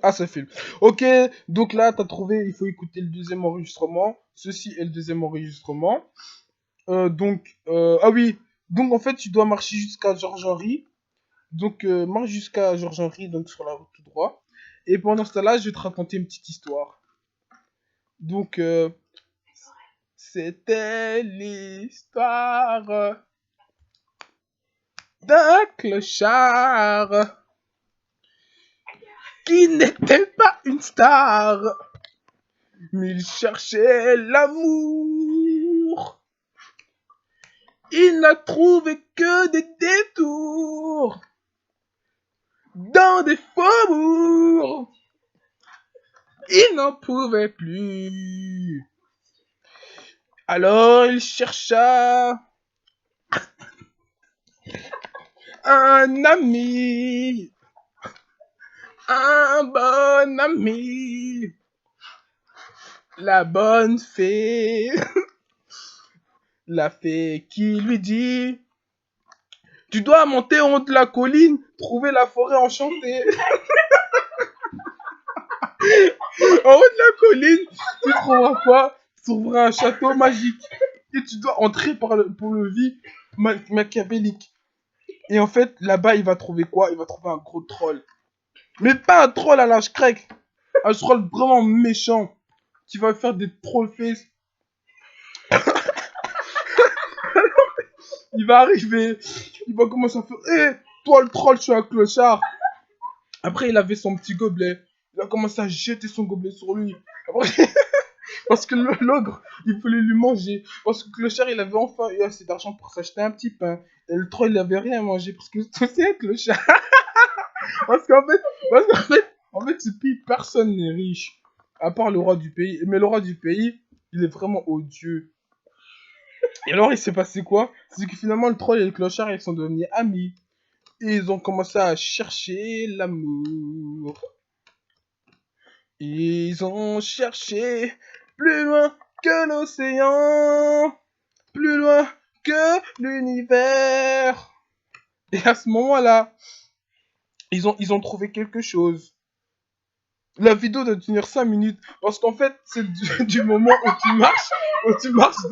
Ah, ce film. Ok, donc là, t'as trouvé, il faut écouter le deuxième enregistrement. Ceci est le deuxième enregistrement. Ah oui, donc en fait, tu dois marcher jusqu'à Georges Henry. Donc, marche jusqu'à Georges Henry, donc sur la route tout droit. Et pendant ce temps-là, je vais te raconter une petite histoire. Donc, c'était l'histoire d'un clochard qui n'était pas une star, mais il cherchait l'amour. Il n'a trouvé que des détours dans des faubourgs. Il n'en pouvait plus. Alors il chercha un ami, un bon ami, la bonne fée, la fée qui lui dit: tu dois monter en haut de la colline, trouver la forêt enchantée. En haut de la colline, tu trouveras quoi? Tu trouveras un château magique. Et tu dois entrer pour le vie machiavélique. Et en fait, là-bas, il va trouver quoi? Il va trouver un gros troll. Mais pas un troll à l'âge grec. Un troll vraiment méchant. Qui va faire des troll face. Il va arriver. Il va commencer à faire: hé, toi le troll, je suis un clochard. Après, il avait son petit gobelet. Il a commencé à jeter son gobelet sur lui. Après, parce que l'ogre, il voulait lui manger. Parce que le clochard, il avait enfin eu assez d'argent pour s'acheter un petit pain. Et le troll, il avait rien à manger. Parce que c'est un clochard. Parce qu'en fait, en fait, ce pays, personne n'est riche. À part le roi du pays. Mais le roi du pays, il est vraiment odieux. Et alors, il s'est passé quoi? C'est que finalement, le troll et le clochard, ils sont devenus amis. Et ils ont commencé à chercher l'amour. Ils ont cherché plus loin que l'océan, plus loin que l'univers. Et à ce moment-là, ils ont trouvé quelque chose. La vidéo doit tenir 5 minutes parce qu'en fait, c'est du moment où tu marches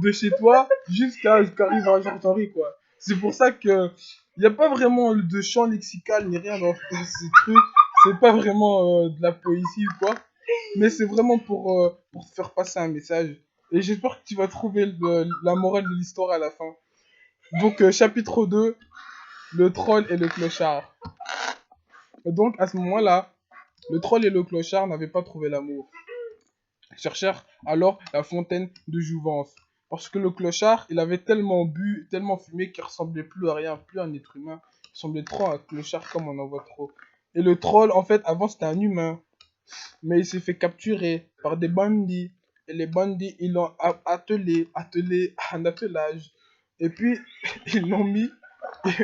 de chez toi jusqu'à ce qu'arrive à Jean-Henri, quoi. C'est pour ça que il n'y a pas vraiment de chant lexical ni rien dans ces trucs. C'est pas vraiment de la poésie ou quoi. Mais c'est vraiment pour te faire passer un message. Et j'espère que tu vas trouver la morale de l'histoire à la fin. Donc, chapitre 2, le troll et le clochard. Et donc, à ce moment-là, le troll et le clochard n'avaient pas trouvé l'amour. Ils cherchèrent alors la fontaine de jouvence. Parce que le clochard, il avait tellement bu, tellement fumé qu'il ressemblait plus à rien, plus à un être humain. Il ressemblait trop à un clochard comme on en voit trop. Et le troll, en fait, avant c'était un humain. Mais il s'est fait capturer par des bandits. Et les bandits, ils l'ont attelé à un attelage. Et puis, ils l'ont mis,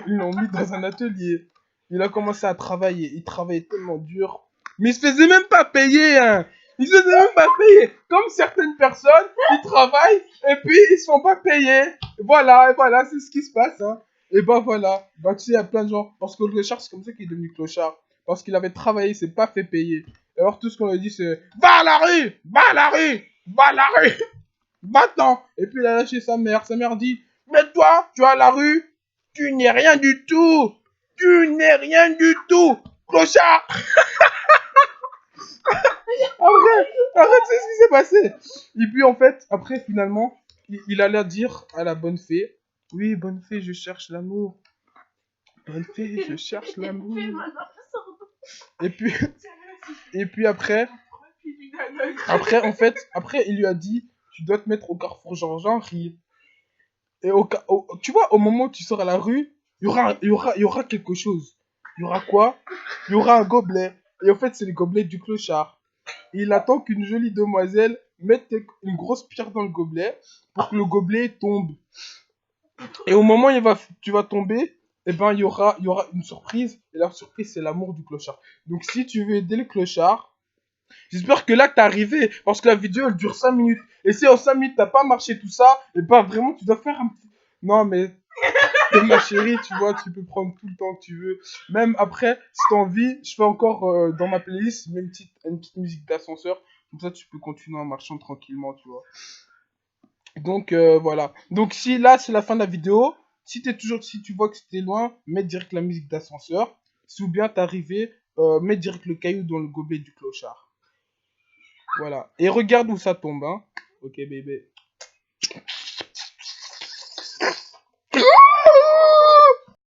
ils l'ont mis dans un atelier. Il a commencé à travailler. Il travaillait tellement dur. Mais il se faisait même pas payer, hein. Il se faisait même pas payer. Comme certaines personnes, ils travaillent et puis ils se font pas payer. Et voilà, c'est ce qui se passe, hein. Et bah voilà. Bah tu sais, il y a plein de gens. Parce que le clochard, c'est comme ça qu'il est devenu clochard. Parce qu'il avait travaillé, il s'est pas fait payer. Alors tout ce qu'on lui dit c'est: va à la rue, va à la rue, va à la rue, va-t'en. Et puis il a lâché sa mère. Sa mère dit: mais toi, tu es à la rue, tu n'es rien du tout, tu n'es rien du tout, clochard. Arrête, c'est ce qui s'est passé. Et puis en fait, après finalement, il allait dire à la bonne fée: oui, bonne fée, je cherche l'amour. Bonne fée, je cherche l'amour. Et puis, et puis après, en fait, après, il lui a dit: tu dois te mettre au carrefour Jean-Henri. Et tu vois, au moment où tu sors à la rue, il y aura quelque chose. Il y aura quoi? Il y aura un gobelet. Et en fait, c'est le gobelet du clochard. Et il attend qu'une jolie demoiselle mette une grosse pierre dans le gobelet pour que le gobelet tombe. Et au moment où tu vas tomber, eh ben, il y aura une surprise. Et la surprise, c'est l'amour du clochard. Donc, si tu veux aider le clochard, j'espère que là, t'es arrivé. Parce que la vidéo, elle dure 5 minutes. Et si en 5 minutes, t'as pas marché tout ça, et ben vraiment, tu dois faire un petit. Non, mais Et ma chérie, tu vois, tu peux prendre tout le temps que tu veux. Même après, si t'as envie, je fais encore dans ma playlist une petite musique d'ascenseur. Comme ça, tu peux continuer en marchant tranquillement, tu vois. Donc voilà. Donc si là c'est la fin de la vidéo, si tu vois que c'était loin, mets direct la musique d'ascenseur. Si ou bien t'es arrivé, mets direct le caillou dans le gobelet du clochard. Voilà. Et regarde où ça tombe, hein. Ok bébé.